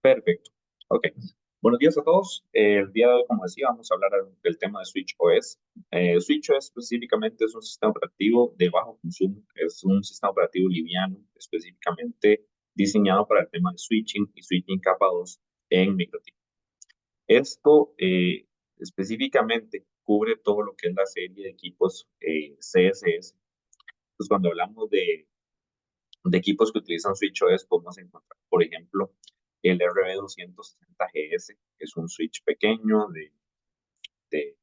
Perfecto. Ok. Buenos días a todos. El día de hoy, como decía, vamos a hablar del tema de Switch OS. Switch OS específicamente es un sistema operativo de bajo consumo. Es un sistema operativo liviano, específicamente diseñado para el tema de switching y switching capa 2 en MikroTik. Esto específicamente cubre todo lo que es la serie de equipos CSS. Pues cuando hablamos de equipos que utilizan Switch OS, podemos encontrar, por ejemplo, el RB260GS, que es un switch pequeño de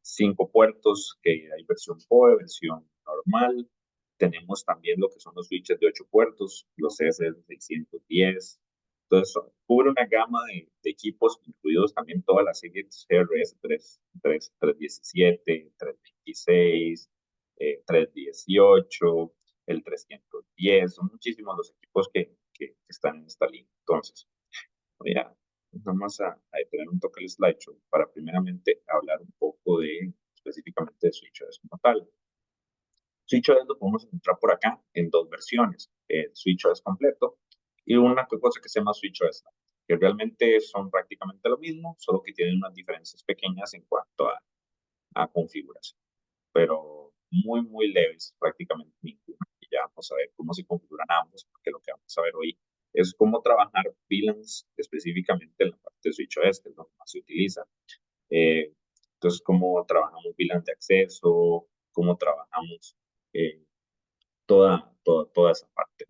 5 puertos, que hay versión PoE, versión normal. Tenemos también lo que son los switches de 8 puertos, los CS610. Entonces, cubre una gama de equipos, incluidos también toda la serie CRS 317, 326, 318, el 310. Son muchísimos los equipos que están en esta línea. Entonces, voy a, vamos a detener un toque el slideshow para primeramente hablar un poco específicamente de SwitchOS como tal. SwitchOS lo podemos encontrar por acá en dos versiones, SwitchOS completo y una cosa que se llama SwitchOS Lite, que realmente son prácticamente lo mismo, solo que tienen unas diferencias pequeñas en cuanto a configuración, pero muy leves, prácticamente ninguna. Y ya vamos a ver cómo se configuran ambos, porque lo que vamos a ver hoy es cómo trabajar VLANs específicamente en la parte de SwitchOS, que es lo que más se utiliza. Eh, entonces, cómo trabajamos VLANs de acceso, cómo trabajamos eh, toda esa parte.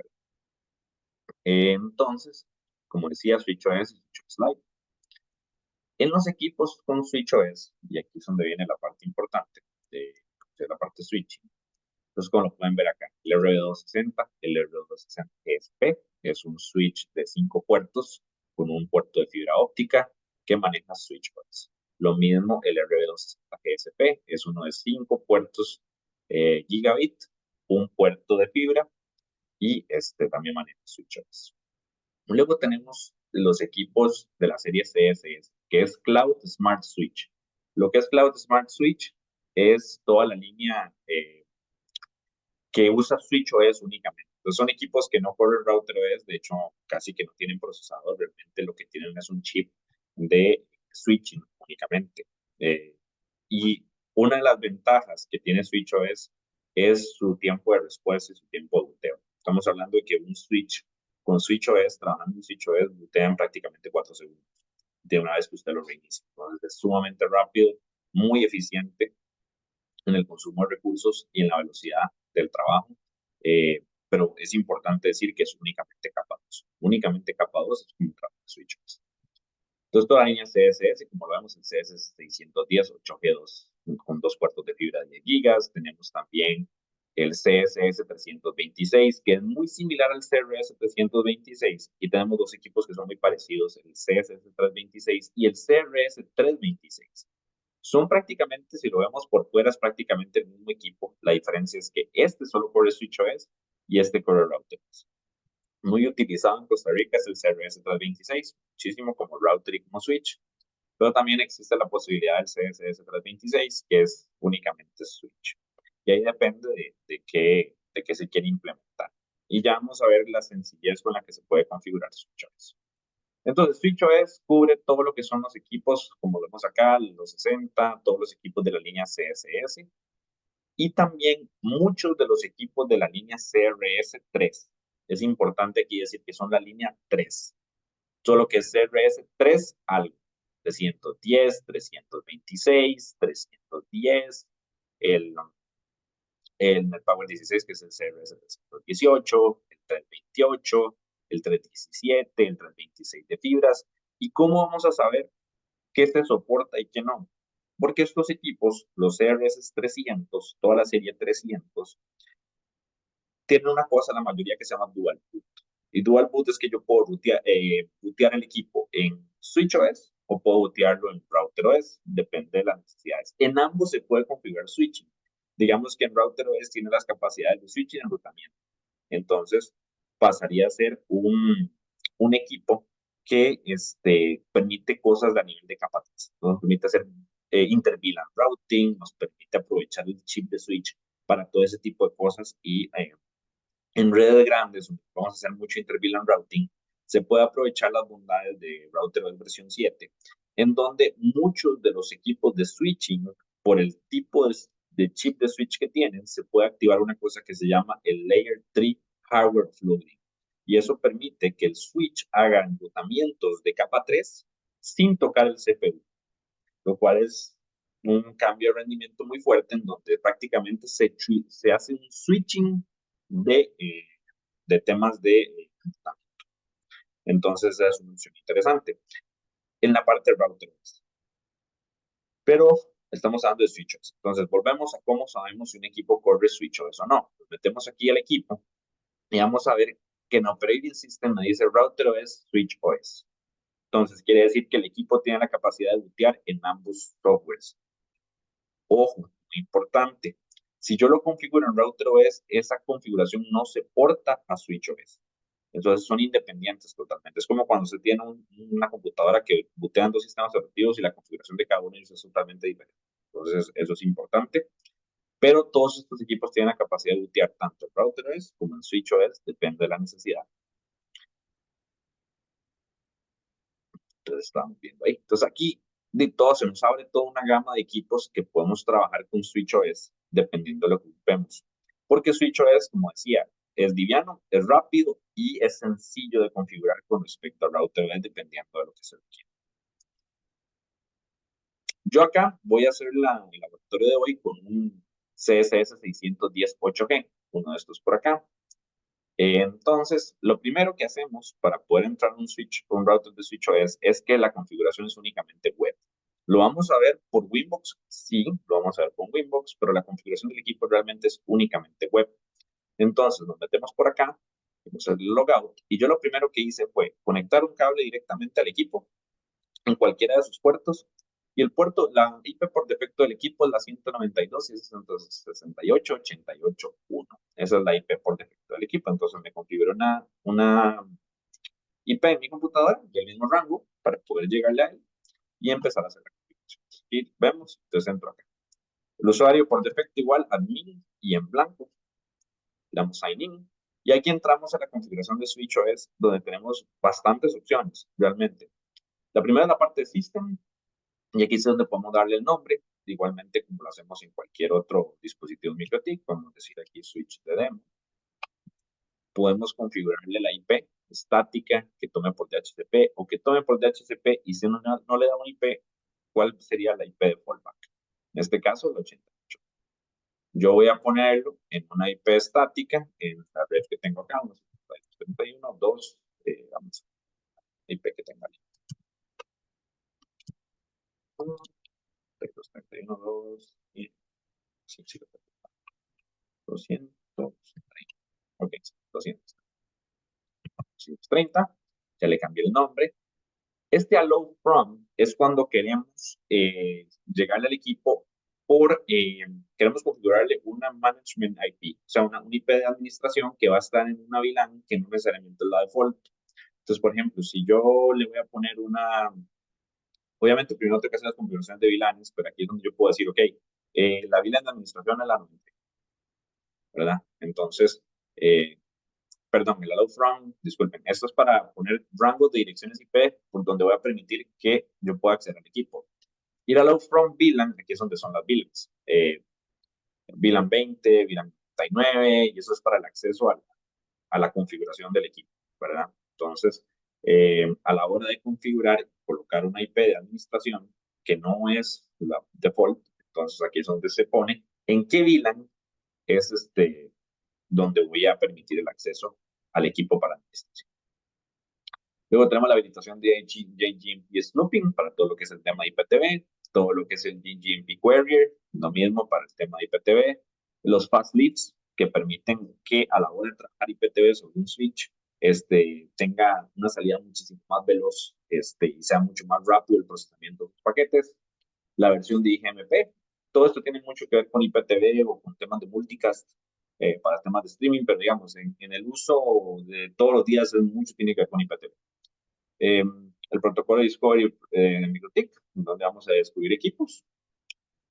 Entonces, como decía, SwitchOS y SwitchOS Lite. En los equipos con SwitchOS, y aquí es donde viene la parte importante de la parte switching. Entonces, como lo pueden ver acá, el RB260, el RB260 ESP es un switch de 5 puertos con un puerto de fibra óptica que maneja SwitchOS. Lo mismo el RB260 GSP es uno de 5 puertos gigabit, un puerto de fibra y este también maneja SwitchOS. Luego tenemos los equipos de la serie CSS, que es Cloud Smart Switch. Lo que es Cloud Smart Switch es toda la línea que usa SwitchOS únicamente. Entonces son equipos que no corren RouterOS, de hecho casi que no tienen procesador, realmente lo que tienen es un chip de switching únicamente. Y una de las ventajas que tiene SwitchOS es su tiempo de respuesta y su tiempo de boteo. Estamos hablando de que un switch con SwitchOS, trabajando en SwitchOS, botea en prácticamente 4 segundos de una vez que usted lo reinicia. Entonces es sumamente rápido, muy eficiente en el consumo de recursos y en la velocidad del trabajo. Pero es importante decir que es únicamente capa 2. Únicamente capa 2 es como trabaja SwitchOS. Entonces, toda la línea CSS, como lo vemos, el CSS 610 8G2 con 2 puertos de fibra de 10 gigas. Tenemos también el CSS 326, que es muy similar al CRS 326. Y tenemos dos equipos que son muy parecidos, el CSS 326 y el CRS 326. Son prácticamente, si lo vemos por fuera, es prácticamente el mismo equipo. La diferencia es que este solo corre SwitchOS y este corre RouterOS. Muy utilizado en Costa Rica es el CRS 326, muchísimo como router y como switch, pero también existe la posibilidad del CSS 326, que es únicamente switch. Y ahí depende de qué se quiere implementar. Y ya vamos a ver la sencillez con la que se puede configurar SwitchOS. Entonces, SwitchOS cubre todo lo que son los equipos, como vemos acá, los 60, todos los equipos de la línea CSS y también muchos de los equipos de la línea CRS3. Es importante aquí decir que son la línea 3, solo que es CRS3 algo, 310, 326, 310, el, el NetPower 16, que es el CRS 318, el 328, el 317, el 326 de fibras. ¿Y cómo vamos a saber qué se soporta y qué no? Porque estos equipos, los CRS 300, toda la serie 300, tienen una cosa, la mayoría que se llama Dual Boot. Y Dual Boot es que yo puedo bootear el equipo en SwitchOS o puedo bootearlo en RouterOS, depende de las necesidades. En ambos se puede configurar switching. Digamos que en RouterOS tiene las capacidades de switching y enrutamiento. Entonces, pasaría a ser un equipo que permite cosas a nivel de capa 3. Nos permite hacer inter-VLAN routing, nos permite aprovechar el chip de switch para todo ese tipo de cosas y en redes grandes, vamos a hacer mucho inter-VLAN routing, se puede aprovechar las bondades de RouterOS versión 7, en donde muchos de los equipos de switching, por el tipo de chip de switch que tienen, se puede activar una cosa que se llama el Layer 3 Hardware Flooding. Y eso permite que el switch haga enrutamientos de capa 3 sin tocar el CPU, lo cual es un cambio de rendimiento muy fuerte en donde prácticamente se hace un switching de temas de enrutamiento. Entonces es una opción interesante en la parte de router. Pero estamos hablando de switches. Entonces volvemos a cómo sabemos si un equipo corre switches o no. Nos metemos aquí al equipo y vamos a ver que en Operating System me dice Router OS, Switch OS. Entonces quiere decir que el equipo tiene la capacidad de bootear en ambos softwares. Ojo, muy importante. Si yo lo configuro en Router OS, esa configuración no se porta a Switch OS. Entonces son independientes totalmente. Es como cuando se tiene una computadora que bootean dos sistemas operativos y la configuración de cada uno de ellos es totalmente diferente. Entonces eso es importante. Pero todos estos equipos tienen la capacidad de bootear tanto en Router OS como en Switch OS, depende de la necesidad. Entonces estamos viendo ahí. Entonces aquí de todo se nos abre toda una gama de equipos que podemos trabajar con SwitchOS dependiendo de lo que ocupemos. Porque SwitchOS, como decía, es liviano, es rápido y es sencillo de configurar con respecto a RouterOS dependiendo de lo que se requiera. Yo acá voy a hacer el laboratorio de hoy con un CSS 610 8G, uno de estos por acá. Entonces, lo primero que hacemos para poder entrar a un router de SwitchOS es que la configuración es únicamente web. ¿Lo vamos a ver por Winbox? Sí, lo vamos a ver con Winbox, pero la configuración del equipo realmente es únicamente web. Entonces, nos metemos por acá, vamos el logout, y yo lo primero que hice fue conectar un cable directamente al equipo en cualquiera de sus puertos. Y el puerto, la IP por defecto del equipo es la 192 y 168.88.1. Esa es la IP por defecto del equipo. Entonces me configuro una IP en mi computadora del mismo rango para poder llegarle a él y empezar a hacer la configuración. Y vemos, entonces entro acá. El usuario por defecto igual admin y en blanco. Le damos sign in. Y aquí entramos a la configuración de SwitchOS donde tenemos bastantes opciones realmente. La primera es la parte de System. Y aquí es donde podemos darle el nombre, igualmente como lo hacemos en cualquier otro dispositivo MikroTik, podemos decir aquí switch de demo. Podemos configurarle la IP estática que tome por DHCP o que tome por DHCP y si no le da un IP, ¿cuál sería la IP de fallback? En este caso, el 88. Yo voy a ponerlo en una IP estática en la red que tengo acá, 31, 2, vamos a IP que tenga aquí. 31, 2, y 200, ok, 230, ya le cambié el nombre. Este allow from es cuando queremos llegarle al equipo queremos configurarle una management IP, o sea, una IP de administración que va a estar en una VLAN que no necesariamente es la default. Entonces, por ejemplo, si yo le voy a poner obviamente primero tengo que hacer las configuraciones de VLANs, pero aquí es donde yo puedo decir, ok, la VLAN de administración es la 90, ¿verdad? Entonces, perdón, el allow from, disculpen, esto es para poner rangos de direcciones IP por donde voy a permitir que yo pueda acceder al equipo. Y el allow from VLAN, aquí es donde son las VLANs. VLAN 20, VLAN 39, y eso es para el acceso a la configuración del equipo, ¿verdad? Entonces, a la hora de configurar, colocar una IP de administración que no es la default, entonces aquí es donde se pone en qué VLAN es donde voy a permitir el acceso al equipo para administración. Luego tenemos la habilitación de JGMP Snooping para todo lo que es el tema de IPTV, todo lo que es el JGMP Query, lo mismo para el tema de IPTV, los Fast Leads que permiten que a la hora de trabajar IPTV sobre un switch tenga una salida muchísimo más veloz y sea mucho más rápido el procesamiento de los paquetes. La versión de IGMP, todo esto tiene mucho que ver con IPTV o con temas de multicast para temas de streaming, pero digamos, en el uso de todos los días es mucho tiene que ver con IPTV. El protocolo de Discovery en MikroTik, donde vamos a descubrir equipos,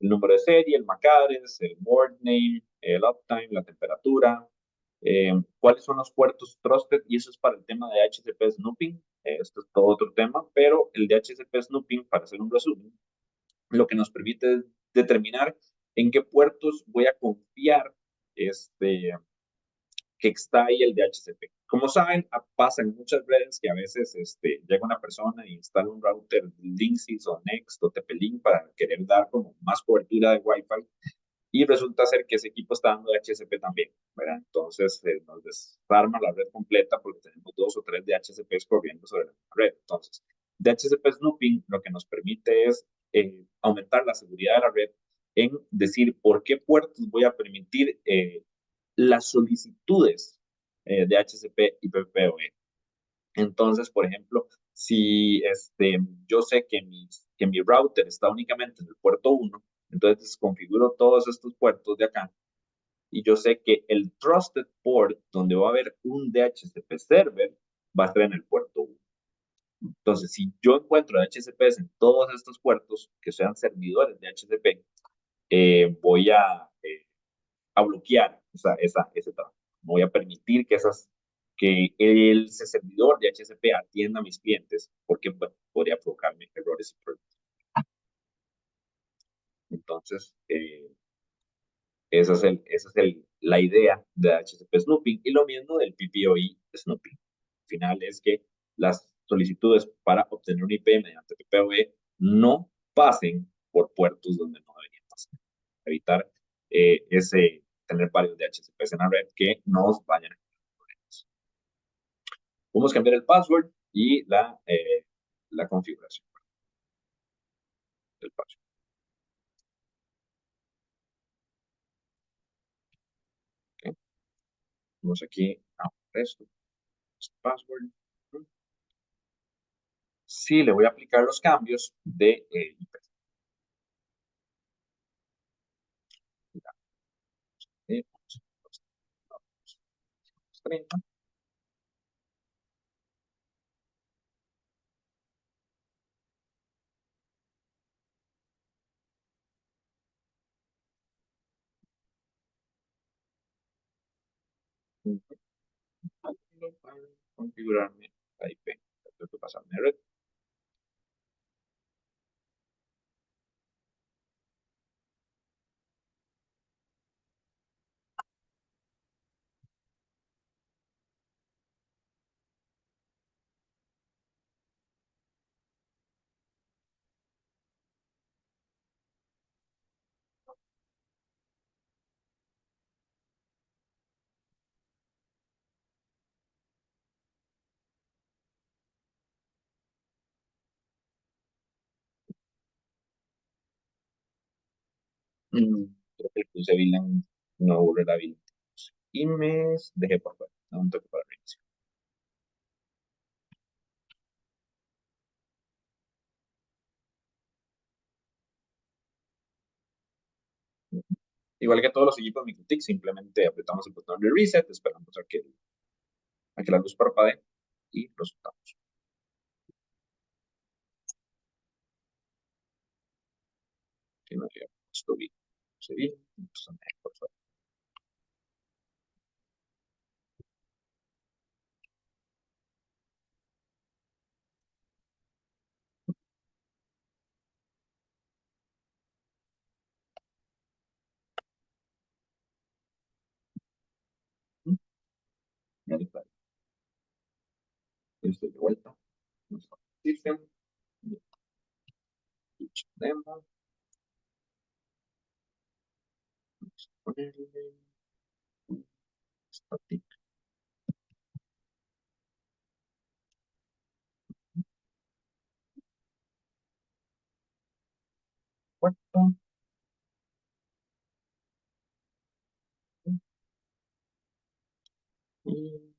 el número de serie, el MAC address, el board name, el uptime, la temperatura, ¿Cuáles son los puertos trusted? Y eso es para el tema de HCP snooping. Esto es todo otro tema, pero el de HCP snooping, para hacer un resumen, lo que nos permite es determinar en qué puertos voy a confiar este, que está ahí el DHCP. Como saben, pasa en muchas redes que a veces llega una persona e instala un router Linksys o Next o TP-Link para querer dar como más cobertura de Wi-Fi y resulta ser que ese equipo está dando DHCP también, ¿verdad? Entonces nos desarma la red completa porque tenemos dos o tres DHCPs corriendo sobre la red. Entonces, DHCP snooping lo que nos permite es aumentar la seguridad de la red en decir por qué puertos voy a permitir las solicitudes de HCP y PPPoE. Entonces, por ejemplo, si yo sé que mi router está únicamente en el puerto 1, entonces configuro todos estos puertos de acá y yo sé que el trusted port donde va a haber un DHCP server va a estar en el puerto 1. Entonces, si yo encuentro DHCPs en todos estos puertos que sean servidores de HCP, voy a bloquear ese trabajo. No voy a permitir que ese servidor de HCP atienda a mis clientes porque bueno, podría provocarme errores y problemas. Entonces, esa es la idea de HCP snooping y lo mismo del PPOE snooping. Al final es que las solicitudes para obtener un IP mediante PPOE no pasen por puertos donde no deberían pasar. Evitar tener varios DHCPs en la red que nos vayan a generar problemas. Podemos cambiar el password y la configuración del password. ¿Okay? Vamos aquí a esto, password. Sí, le voy a aplicar los cambios de IP. Eh, 30. Para configurarme la IP. Tengo que pasarme red. Creo que le puse VLAN, no borré la VLAN. Y me dejé por fuera. No un toque para reiniciar. Igual que todos los equipos MikroTik, simplemente apretamos el botón de reset, esperamos a que la luz parpadee y lo soltamos. Si no llega esto bien, se bien, entonces me dejo por fuera. Ya está. Estoy de vuelta. System, demo, ponerle static puerto. Y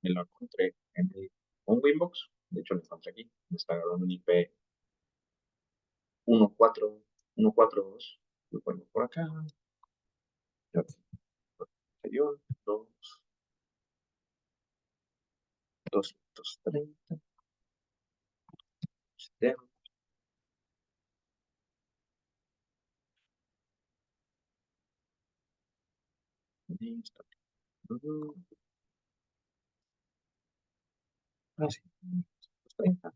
Me lo encontré en un Winbox. De hecho, lo encontré aquí. Me está agarrando un IP 142. Lo pongo por acá. Ya, 41, 230. Sistema. Listo. Sí. 230.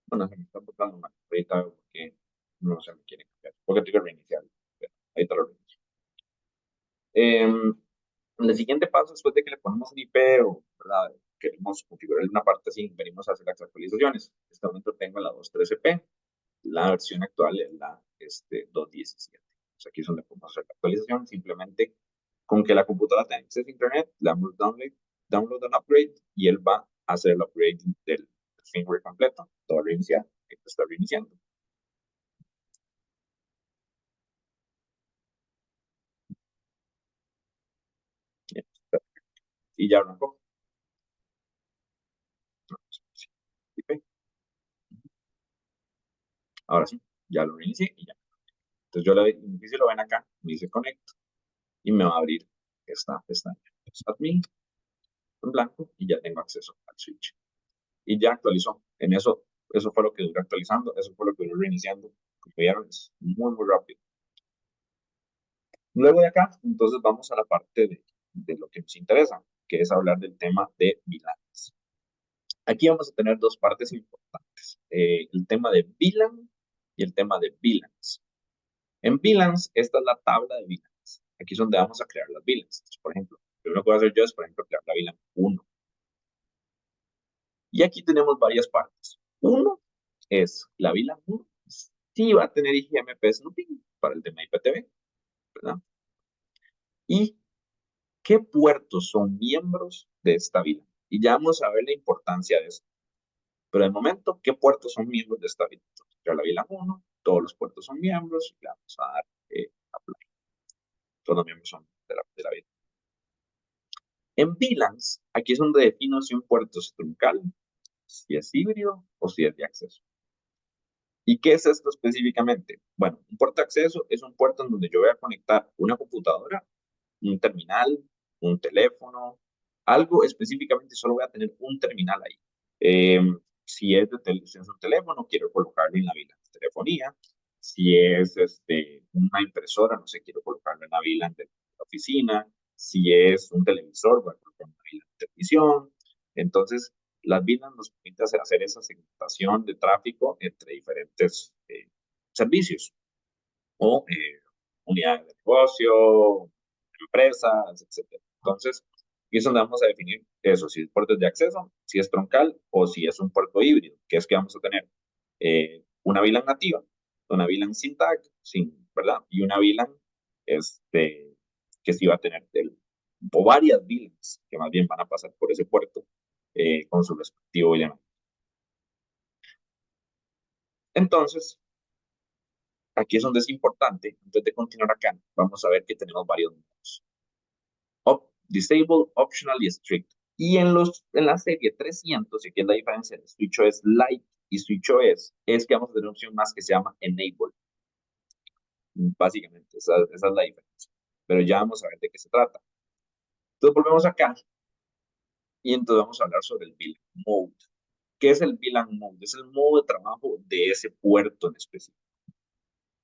Bueno, se me está tocando mal. Ahorita porque no se me quiere cambiar. Porque tengo que reiniciar. Ahorita lo reinicio. El siguiente paso, después de que le ponemos un IP o ¿verdad? Queremos configurar una parte así, venimos a hacer las actualizaciones. En este momento tengo la 2.13p, la versión actual es la 2.17. Pues aquí es donde podemos hacer la actualización. Simplemente con que la computadora tenga acceso a internet, le damos download and upgrade y él va a hacer el upgrade del firmware completo. Todo reiniciar, esto está reiniciando. Y ya arrancó. Ahora sí, ya lo reinicié y ya. Entonces yo le inicio, lo ven acá, me dice connect y me va a abrir esta pestaña. Entonces, admin en blanco y ya tengo acceso al switch. Y ya actualizó. Eso fue lo que duró actualizando, eso fue lo que duró reiniciando. Como vieron, es muy rápido. Luego de acá, entonces vamos a la parte de lo que nos interesa, que es hablar del tema de VLANs. Aquí vamos a tener dos partes importantes, el tema de VLAN y el tema de VLANs. En VLANs, esta es la tabla de VLANs. Aquí es donde vamos a crear las VLANs. Entonces, por ejemplo, lo primero que voy a hacer yo es, por ejemplo, crear la VLAN 1. Y aquí tenemos varias partes. Uno es la VLAN 1. Sí va a tener IGMP snooping para el tema IPTV, ¿verdad? Y qué puertos son miembros de esta VLAN. Y ya vamos a ver la importancia de esto. Pero de momento, ¿qué puertos son miembros de esta VLAN? Entonces, ya la VLAN 1, todos los puertos son miembros, y le vamos a dar apply. Todos los miembros son de la VLAN. En VLANs, aquí es donde defino si un puerto es truncal, si es híbrido o si es de acceso. ¿Y qué es esto específicamente? Bueno, un puerto de acceso es un puerto en donde yo voy a conectar una computadora, un terminal, un teléfono, algo específicamente, solo voy a tener un terminal ahí. Si es un teléfono, quiero colocarlo en la VLAN de telefonía. Si es una impresora, no sé, quiero colocarlo en la VLAN de la oficina. Si es un televisor, voy a colocarlo en la VLAN de televisión. Entonces, las VLAN nos permiten hacer esa segmentación de tráfico entre diferentes servicios o unidades de negocio, empresas, etcétera. Entonces, aquí es donde vamos a definir eso, si es puerto de acceso, si es troncal o si es un puerto híbrido, que es que vamos a tener una VLAN nativa, una VLAN sin tag, ¿verdad? Y una VLAN que sí va a tener o varias VLANs que más bien van a pasar por ese puerto con su respectivo VLAN. Entonces, aquí es donde es importante, antes de continuar acá, vamos a ver que tenemos varios modos. Disable, Optional y Strict. Y en la serie 300, y aquí es la diferencia de SwitchOS Lite y SwitchOS, es que vamos a tener una opción más que se llama Enable. Básicamente, esa es la diferencia. Pero ya vamos a ver de qué se trata. Entonces volvemos acá y entonces vamos a hablar sobre el VLAN Mode. ¿Qué es el VLAN Mode? Es el modo de trabajo de ese puerto en específico.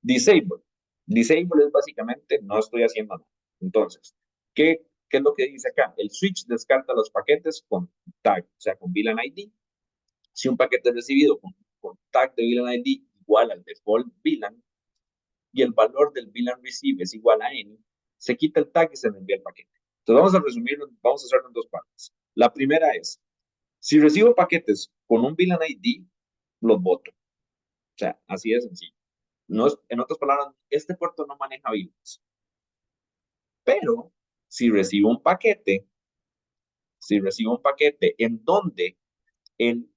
Disable. Disable es básicamente no estoy haciendo nada. Entonces, ¿qué es lo que dice acá? El switch descarta los paquetes con tag, o sea, con VLAN ID. Si un paquete es recibido con tag de VLAN ID igual al default VLAN, y el valor del VLAN receive es igual a any, se quita el tag y se le envía el paquete. Entonces vamos a resumirlo, vamos a hacerlo en dos partes. La primera es, si recibo paquetes con un VLAN ID, los voto. O sea, así de sencillo. No es, en otras palabras, este puerto no maneja VLANs. Pero si recibo un paquete, en donde el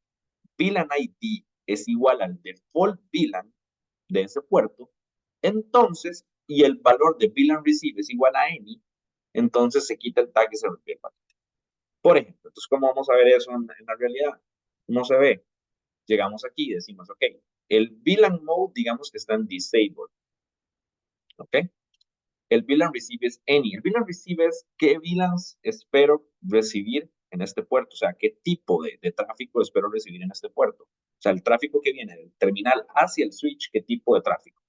VLAN ID es igual al default VLAN de ese puerto, entonces, y el valor de VLAN receive es igual a any, entonces se quita el tag y se rompe el paquete. Por ejemplo, entonces, ¿cómo vamos a ver eso en la realidad? ¿Cómo se ve? Llegamos aquí y decimos, ok, el VLAN mode, digamos que está en disable, ¿ok? El VLAN receive es any. El VLAN receive es qué VLANs espero recibir en este puerto, o sea, qué tipo de tráfico espero recibir en este puerto. O sea, el tráfico que viene del terminal hacia el switch, qué tipo de tráfico.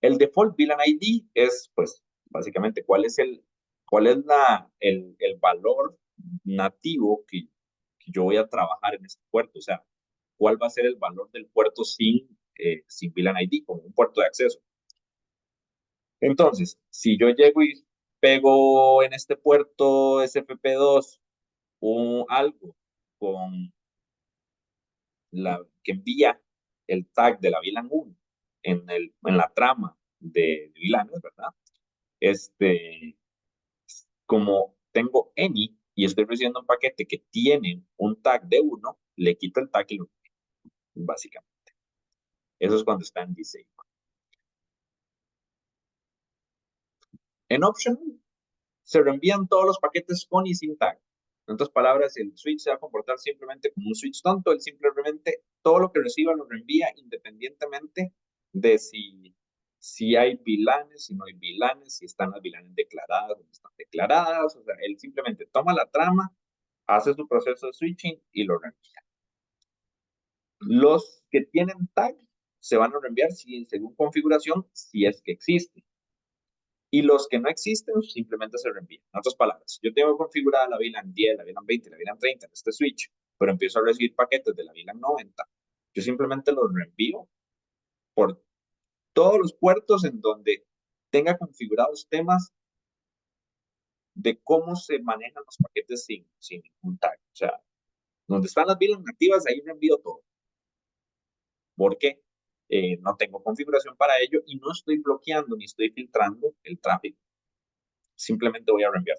El default VLAN ID es, pues, básicamente cuál es el valor nativo que yo voy a trabajar en este puerto, o sea, cuál va a ser el valor del puerto sin VLAN ID, como un puerto de acceso. Entonces, si yo llego y pego en este puerto SFP2 o algo con que envía el tag de la VLAN 1 en la trama de VLANs, ¿verdad? Este, como tengo any y estoy recibiendo un paquete que tiene un tag de 1, le quito el tag y lo básicamente. Eso es cuando está en disable. En optional, se reenvían todos los paquetes con y sin tag. En otras palabras, el switch se va a comportar simplemente como un switch tonto. Él simplemente todo lo que reciba lo reenvía independientemente de si hay VLANs, si no hay VLANs, si están las VLANs declaradas o no están declaradas. O sea, él simplemente toma la trama, hace su proceso de switching y lo reenvía. Los que tienen tag se van a reenviar según configuración, si es que existe. Y los que no existen simplemente se reenvían. En otras palabras, yo tengo configurada la VLAN 10, la VLAN 20, la VLAN 30 en este switch, pero empiezo a recibir paquetes de la VLAN 90. Yo simplemente los reenvío por todos los puertos en donde tenga configurados temas de cómo se manejan los paquetes sin ningún tag. O sea, donde están las VLAN nativas, ahí reenvío todo. ¿Por qué? No tengo configuración para ello y no estoy bloqueando ni estoy filtrando el tráfico. Simplemente voy a reenviar.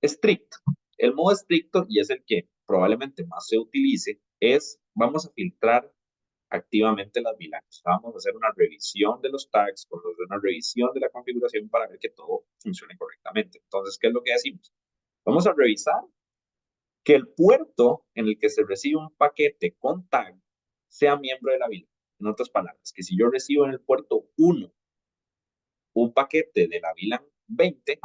Strict. El modo estricto, y es el que probablemente más se utilice, es vamos a filtrar activamente las VLANs. Vamos a hacer una revisión de los tags, vamos a hacer una revisión de la configuración para ver que todo funcione correctamente. Entonces, ¿qué es lo que decimos? Vamos a revisar que el puerto en el que se recibe un paquete con tag sea miembro de la VLAN. En otras palabras, que si yo recibo en el puerto 1 un paquete de la VLAN 20,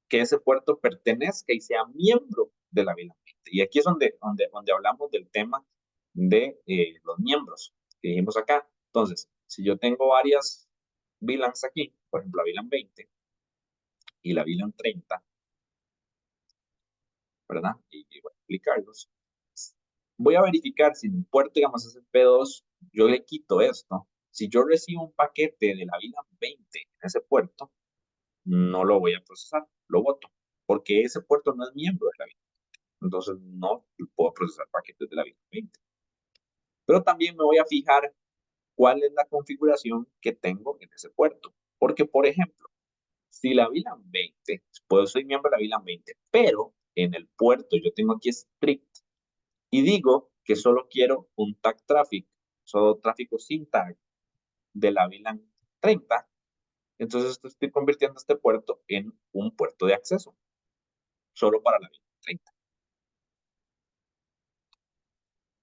que ese puerto pertenezca y sea miembro de la VLAN 20. Y aquí es donde hablamos del tema de los miembros que dijimos acá. Entonces, si yo tengo varias VLANs aquí, por ejemplo, la VLAN 20 y la VLAN 30, ¿verdad? Y voy a explicarlos. Voy a verificar si en el puerto, digamos, es el P2, yo le quito esto. Si yo recibo un paquete de la VLAN 20 en ese puerto, no lo voy a procesar, lo voto, porque ese puerto no es miembro de la VLAN. Entonces no puedo procesar paquetes de la VLAN 20. Pero también me voy a fijar cuál es la configuración que tengo en ese puerto. Porque, por ejemplo, si la VLAN 20, pues soy miembro de la VLAN 20, pero en el puerto yo tengo aquí strict y digo que solo quiero un tag traffic, solo tráfico sin tag de la VLAN 30, entonces estoy convirtiendo este puerto en un puerto de acceso, solo para la VLAN 30.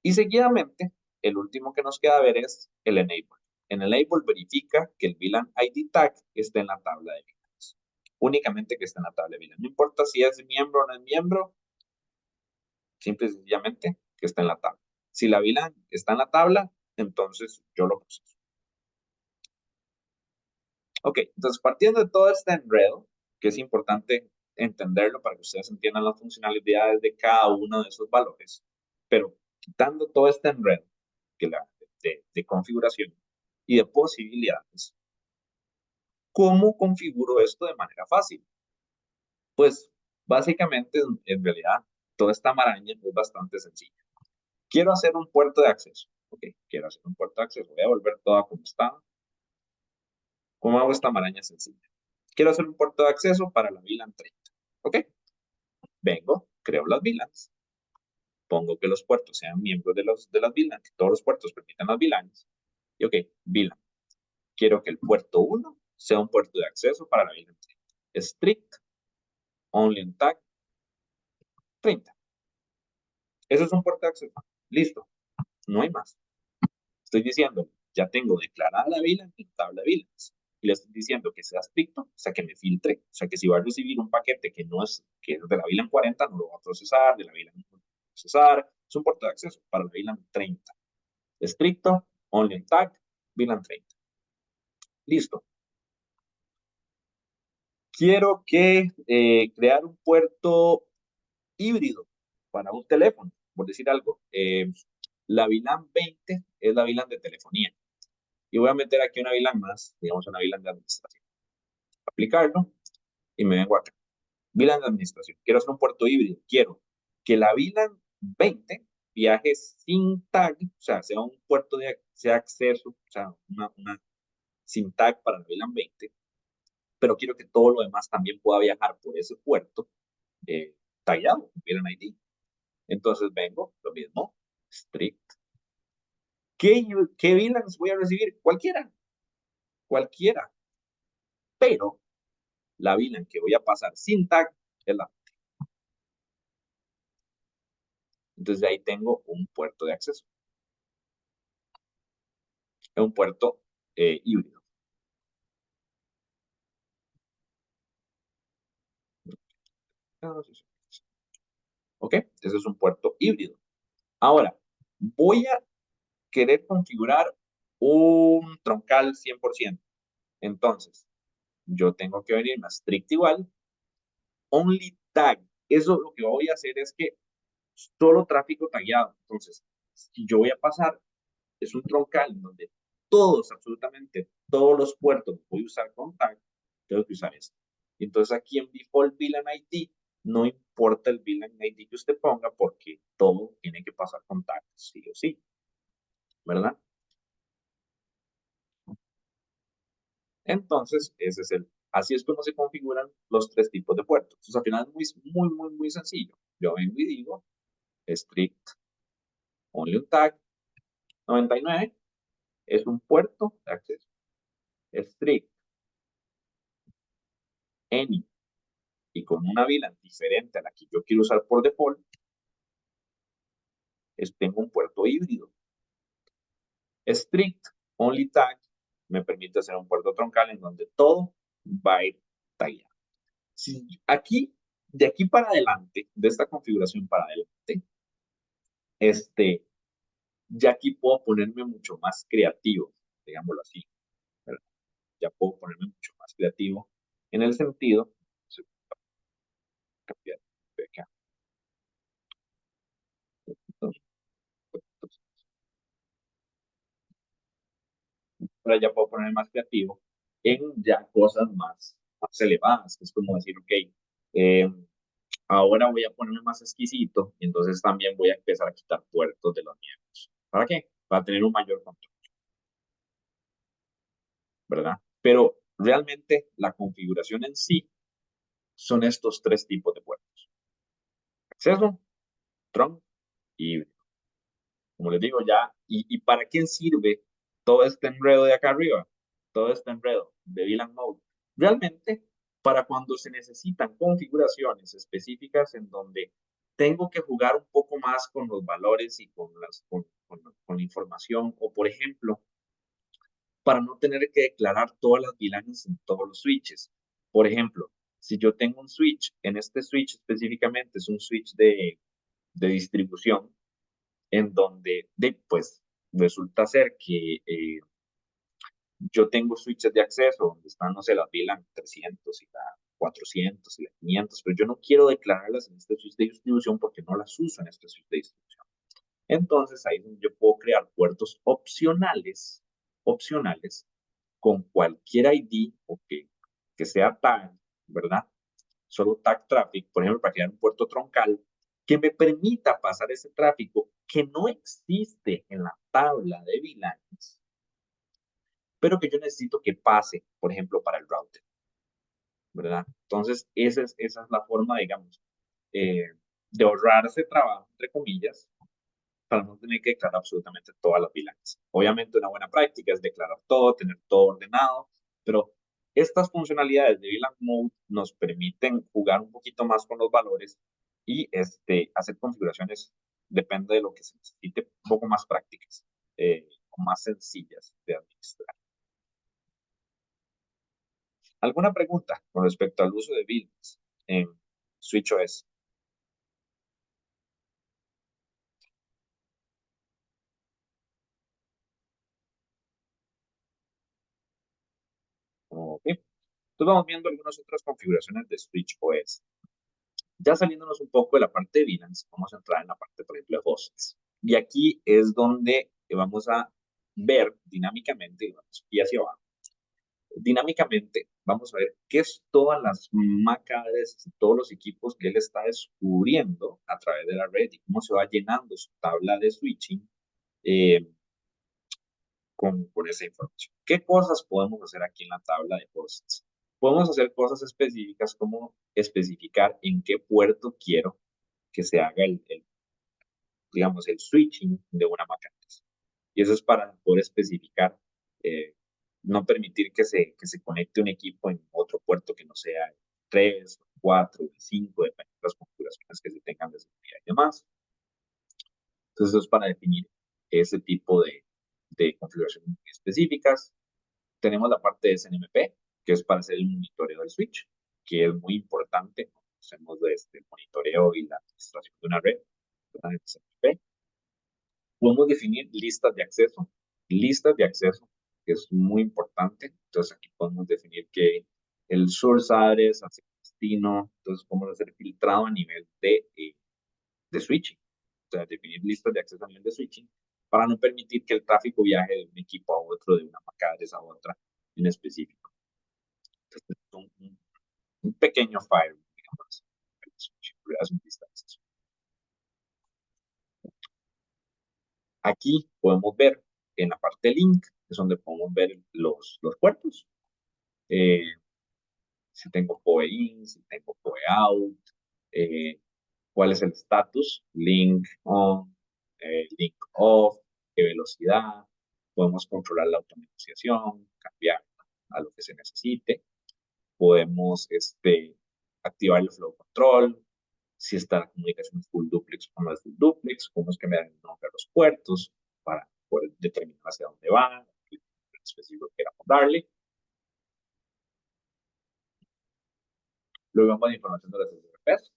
Y seguidamente, el último que nos queda ver es el enable. En enable verifica que el VLAN ID tag esté en la tabla de VLANs. Únicamente que esté en la tabla de VLAN. No importa si es miembro o no es miembro, simple y sencillamente que esté en la tabla. Si la VLAN está en la tabla, entonces yo lo proceso. Ok, entonces partiendo de todo este enredo, que es importante entenderlo para que ustedes entiendan las funcionalidades de cada uno de esos valores, pero quitando todo este enredo de configuración, y de posibilidades. ¿Cómo configuro esto de manera fácil? Pues básicamente, en realidad, toda esta maraña es bastante sencilla. Quiero hacer un puerto de acceso. Ok, quiero hacer un puerto de acceso. Voy a volver toda como está. ¿Cómo hago esta maraña sencilla? Quiero hacer un puerto de acceso para la VLAN 30. Ok, vengo, creo las VLANs. Pongo que los puertos sean miembros de las VLANs, que todos los puertos permitan las VLANs. Y ok, VLAN. Quiero que el puerto 1 sea un puerto de acceso para la VLAN 30. Strict, only on tag, 30. Eso es un puerto de acceso. Listo, no hay más. Estoy diciendo, ya tengo declarada la VLAN en tabla de VLANs. Y le estoy diciendo que sea estricto, o sea, que me filtre. O sea, que si va a recibir un paquete que no es, que es de la VLAN 40, no lo va a procesar, de la VLAN no lo va a procesar. Es un puerto de acceso para la VLAN 30. Estricto, only on tag, VLAN 30. Listo. Quiero crear un puerto híbrido para un teléfono, por decir algo. La VLAN 20 es la VLAN de telefonía. Y voy a meter aquí una VLAN más, digamos una VLAN de administración. Aplicarlo y me vengo acá. VLAN de administración. Quiero hacer un puerto híbrido. Quiero que la VLAN 20 viaje sin tag, o sea, sea un puerto de sea acceso, o sea, una sin tag para la VLAN 20, pero quiero que todo lo demás también pueda viajar por ese puerto tagueado, VLAN ID. Entonces vengo, lo mismo, strict. ¿Qué VLANs voy a recibir? Cualquiera, cualquiera. Pero la VLAN que voy a pasar sin tag es la. Entonces ahí tengo un puerto de acceso. Es un puerto híbrido. Ok, ese es un puerto híbrido. Ahora, voy a querer configurar un troncal 100%. Entonces, yo tengo que venirme a strict igual, only tag. Eso lo que voy a hacer es que solo tráfico tagueado. Entonces, si yo voy a pasar, es un troncal en donde todos, absolutamente todos los puertos voy a usar con tag, tengo que usar esto. Entonces aquí en Default VLAN ID, no importa el VLAN ID que usted ponga porque todo tiene que pasar con tag, sí o sí, ¿verdad? Entonces, así es como se configuran los tres tipos de puertos. Entonces, al final es muy sencillo. Yo vengo y digo, strict, only un tag, 99 es un puerto de acceso. Strict, any, y con una VLAN diferente a la que yo quiero usar por default, tengo un puerto híbrido. Strict, only tag, me permite hacer un puerto troncal en donde todo va a ir tagueado. Si aquí, de aquí para adelante, de esta configuración para adelante, ya aquí puedo ponerme mucho más creativo, digámoslo así, ¿verdad? Ya puedo ponerme mucho más creativo en el sentido, cambiar de acá, ahora ya puedo ponerme más creativo en ya cosas más elevadas, que es como decir, ok, eh, ahora voy a ponerme más exquisito y entonces también voy a empezar a quitar puertos de los miembros. ¿Para qué? Para tener un mayor control, ¿verdad? Pero realmente la configuración en sí son estos tres tipos de puertos. Acceso, trunk y híbrido. Como les digo ya, ¿y para qué sirve todo este enredo de acá arriba? Todo este enredo de VLAN Mode. Realmente, para cuando se necesitan configuraciones específicas en donde tengo que jugar un poco más con los valores y con la información, o por ejemplo, para no tener que declarar todas las VLANs en todos los switches. Por ejemplo, si yo tengo un switch, en este switch específicamente es un switch de distribución, en donde pues resulta ser que yo tengo switches de acceso donde están, no sé, las VLAN 300 y la 400 y la 500, pero yo no quiero declararlas en este switch de distribución porque no las uso en este switch de distribución. Entonces ahí yo puedo crear puertos opcionales opcionales con cualquier ID o que sea tag, ¿verdad? Solo tag traffic, por ejemplo, para crear un puerto troncal que me permita pasar ese tráfico que no existe en la tabla de VLANs, pero que yo necesito que pase, por ejemplo, para el router, ¿verdad? Entonces, esa es la forma, digamos, eh, de ahorrarse trabajo, entre comillas, para no tener que declarar absolutamente todas las VLANs. Obviamente, una buena práctica es declarar todo, tener todo ordenado, pero estas funcionalidades de VLAN Mode nos permiten jugar un poquito más con los valores y hacer configuraciones, depende de lo que se necesite, un poco más prácticas o más sencillas de administrar. ¿Alguna pregunta con respecto al uso de VLANs en SwitchOS? Ok. Entonces vamos viendo algunas otras configuraciones de SwitchOS. Ya saliéndonos un poco de la parte de VLANs, vamos a entrar en la parte, por ejemplo, de hosts. Y aquí es donde vamos a ver dinámicamente, vamos aquí hacia abajo, dinámicamente vamos a ver qué es todas las MAC addresses, todos los equipos que él está descubriendo a través de la red y cómo se va llenando su tabla de switching eh, con esa información. ¿Qué cosas podemos hacer aquí en la tabla de hosts? Podemos hacer cosas específicas como especificar en qué puerto quiero que se haga digamos, el switching de una MAC address. Y eso es para poder especificar, eh, no permitir que se conecte un equipo en otro puerto que no sea 3, 4, 5, dependiendo de las configuraciones que se tengan de seguridad y demás. Entonces, eso es para definir ese tipo de configuraciones específicas. Tenemos la parte de SNMP, que es para hacer el monitoreo del switch, que es muy importante. Hacemos el monitoreo y la administración de una red, ¿verdad? En SNMP. Podemos definir listas de acceso, que es muy importante. Entonces aquí podemos definir que el source address hacia el destino, entonces podemos hacer filtrado a nivel de switching. O sea, definir listas de acceso a nivel de switching para no permitir que el tráfico viaje de un equipo a otro, de una MAC address a otra en específico. Entonces, es un pequeño firewall, digamos, es un lista de acceso. Aquí podemos ver en la parte link, que es donde podemos ver los puertos. Eh, si tengo PoE in, si tengo PoE out, eh, cuál es el status, link on, link off, qué velocidad. Podemos controlar la automatización, cambiar a lo que se necesite. Podemos activar el flow control, si está la comunicación full duplex o no es full duplex, podemos cambiar el nombre de los puertos para poder determinar hacia dónde van, el específico que queramos darle. Luego vamos a la información de las SRPs,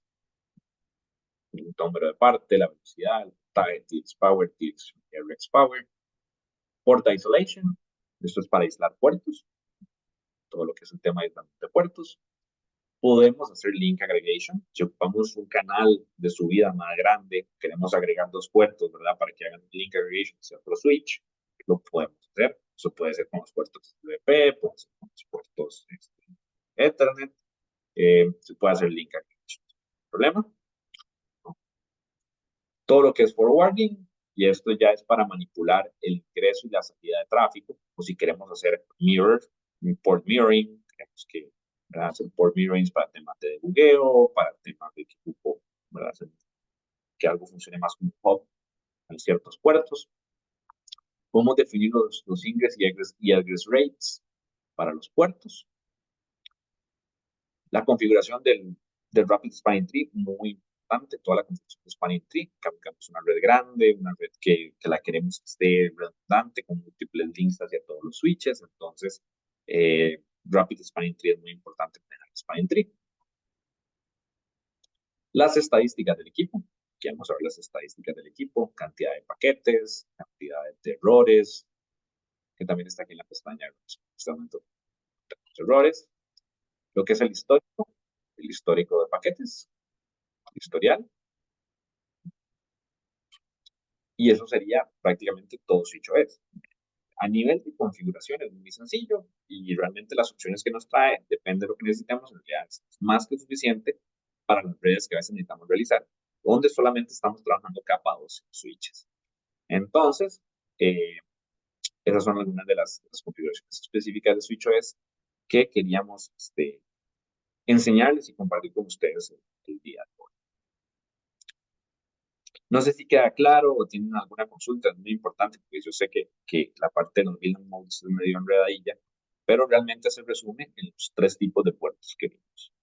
el número de parte, la velocidad, el TIE, TX RX Power, Port Isolation, esto es para aislar puertos, todo lo que es el tema de aislamiento de puertos. Podemos hacer link aggregation. Si ocupamos un canal de subida más grande, queremos agregar dos puertos, ¿verdad? Para que hagan link aggregation hacia otro switch, lo podemos hacer. Eso puede ser con los puertos UDP, puede ser con los puertos Ethernet, se puede hacer link aggregation. ¿Problema? No. Todo lo que es forwarding, y esto ya es para manipular el ingreso y la salida de tráfico, o si queremos hacer port mirroring, queremos que hacer port mirrorings para temas de debugueo, para temas de que, ¿verdad? Que algo funcione más como un hub en ciertos puertos. Podemos definir los ingress y egress rates para los puertos. La configuración del Rapid Spanning Tree, muy importante, toda la configuración de Spanning Tree. Cambiamos una red grande, una red que la queremos que esté redundante, con múltiples links hacia todos los switches. Entonces, Rapid Spanning Tree es muy importante tener el Spanning Tree. Las estadísticas del equipo. Aquí vamos a ver las estadísticas del equipo, cantidad de paquetes, cantidad de errores, que también está aquí en la pestaña de errores. Lo que es el histórico de paquetes, historial. Y eso sería prácticamente todo SwitchOS. a nivel de configuración es muy sencillo y realmente las opciones que nos trae, depende de lo que necesitemos, en realidad es más que suficiente para las redes que a veces necesitamos realizar, donde solamente estamos trabajando capa 2 switches. Entonces, esas son algunas de las configuraciones específicas de SwitchOS que queríamos enseñarles y compartir con ustedes el día de hoy. No sé si queda claro o tienen alguna consulta, es muy importante porque yo sé que la parte de los VLAN modes es medio enredadilla, pero realmente se resume en los 3 tipos de puertos que vimos.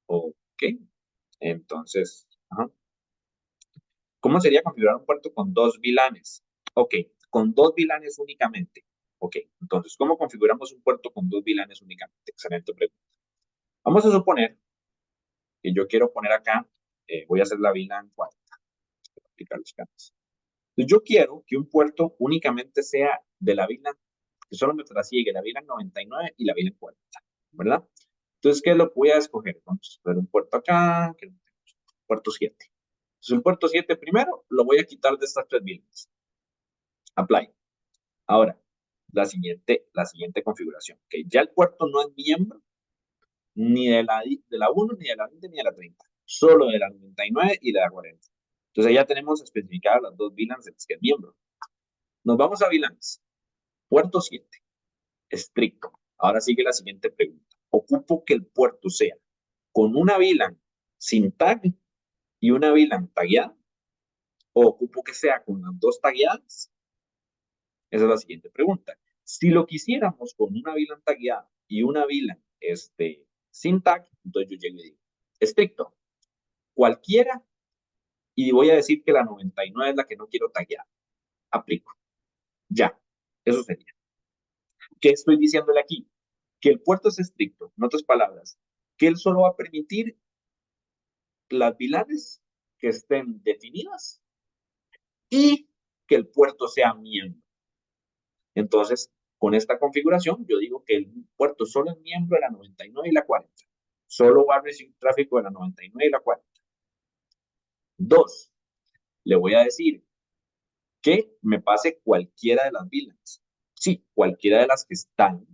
Ok, entonces, ¿cómo sería configurar un puerto con 2 VLANs? Ok, con 2 VLANs únicamente. Ok, entonces, ¿cómo configuramos un puerto con 2 VLANs únicamente? Excelente pregunta. Vamos a suponer que yo quiero poner acá, voy a hacer la VLAN 40, para aplicar los cambios. Entonces, yo quiero que un puerto únicamente sea de la VLAN, que solo me trasiegue la VLAN 99 y la VLAN 40, ¿verdad? Entonces, ¿qué es lo que voy a escoger? Vamos a escoger un puerto acá, puerto 7. Entonces, el puerto 7 primero lo voy a quitar de estas 3 VLANs. Apply. Ahora, la siguiente configuración, que ya el puerto no es miembro ni de la 1, ni de la 20, ni de la 30, solo de la 99 y de la 40. Entonces ya tenemos especificadas las 2 VLANs de las que es miembro. Nos vamos a VLANs. Puerto 7, estricto. Ahora sigue la siguiente pregunta. ¿Ocupo que el puerto sea con una VLAN sin tag y una VLAN tagueada? ¿O ocupo que sea con las 2 tagueadas? Esa es la siguiente pregunta. Si lo quisiéramos con una VLAN tagueada y una VLAN sin tag, entonces yo llego y digo, estricto, cualquiera, y voy a decir que la 99 es la que no quiero taguear. Aplico. Ya, eso sería. ¿Qué estoy diciéndole aquí? Que el puerto es estricto, en otras palabras, que él solo va a permitir las VLANs que estén definidas y que el puerto sea miembro. Entonces, con esta configuración, yo digo que el puerto solo es miembro de la 99 y la 40. Solo va a recibir tráfico de la 99 y la 40. 2. Le voy a decir que me pase cualquiera de las VLANs. Sí, cualquiera de las que están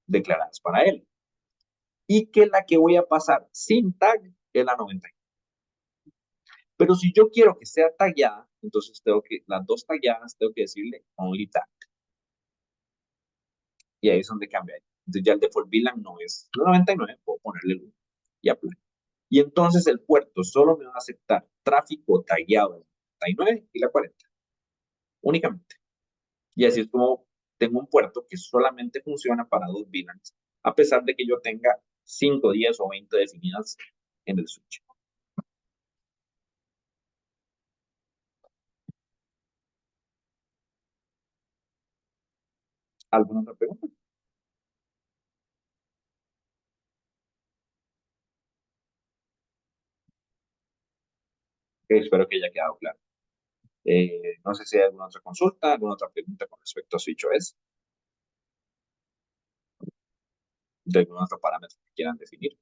declaradas para él. Y que la que voy a pasar sin tag es la 99. Pero si yo quiero que sea tagueada, entonces las 2 tagueadas tengo que decirle only tag. Y ahí es donde cambia. Entonces ya el default VLAN no es la 99, puedo ponerle el 1 y apply. Y entonces el puerto solo me va a aceptar tráfico tagueado de la 99 y la 40, únicamente. Y así es como tengo un puerto que solamente funciona para 2 VLANs, a pesar de que yo tenga 5, 10 o 20 definidas en el switch. ¿Alguna otra pregunta? Espero que haya quedado claro. No sé si hay alguna otra consulta, alguna otra pregunta con respecto a SwitchOS, de algún otro parámetro que quieran definir.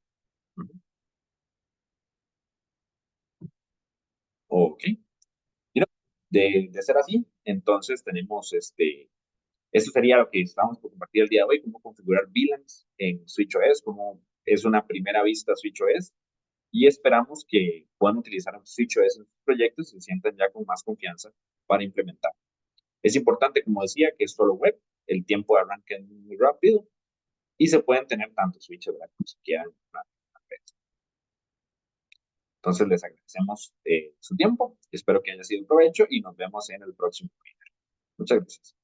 Ok. Mira, de ser así, entonces tenemos eso sería lo que estamos por compartir el día de hoy, cómo configurar VLANs en SwitchOS, cómo es una primera vista SwitchOS, y esperamos que puedan utilizar SwitchOS en sus proyectos y se sientan ya con más confianza para implementar. Es importante, como decía, que es solo web, el tiempo de arranque es muy rápido y se pueden tener tantos switches como se quieran. Entonces les agradecemos su tiempo, espero que haya sido un provecho y nos vemos en el próximo webinar. Muchas gracias.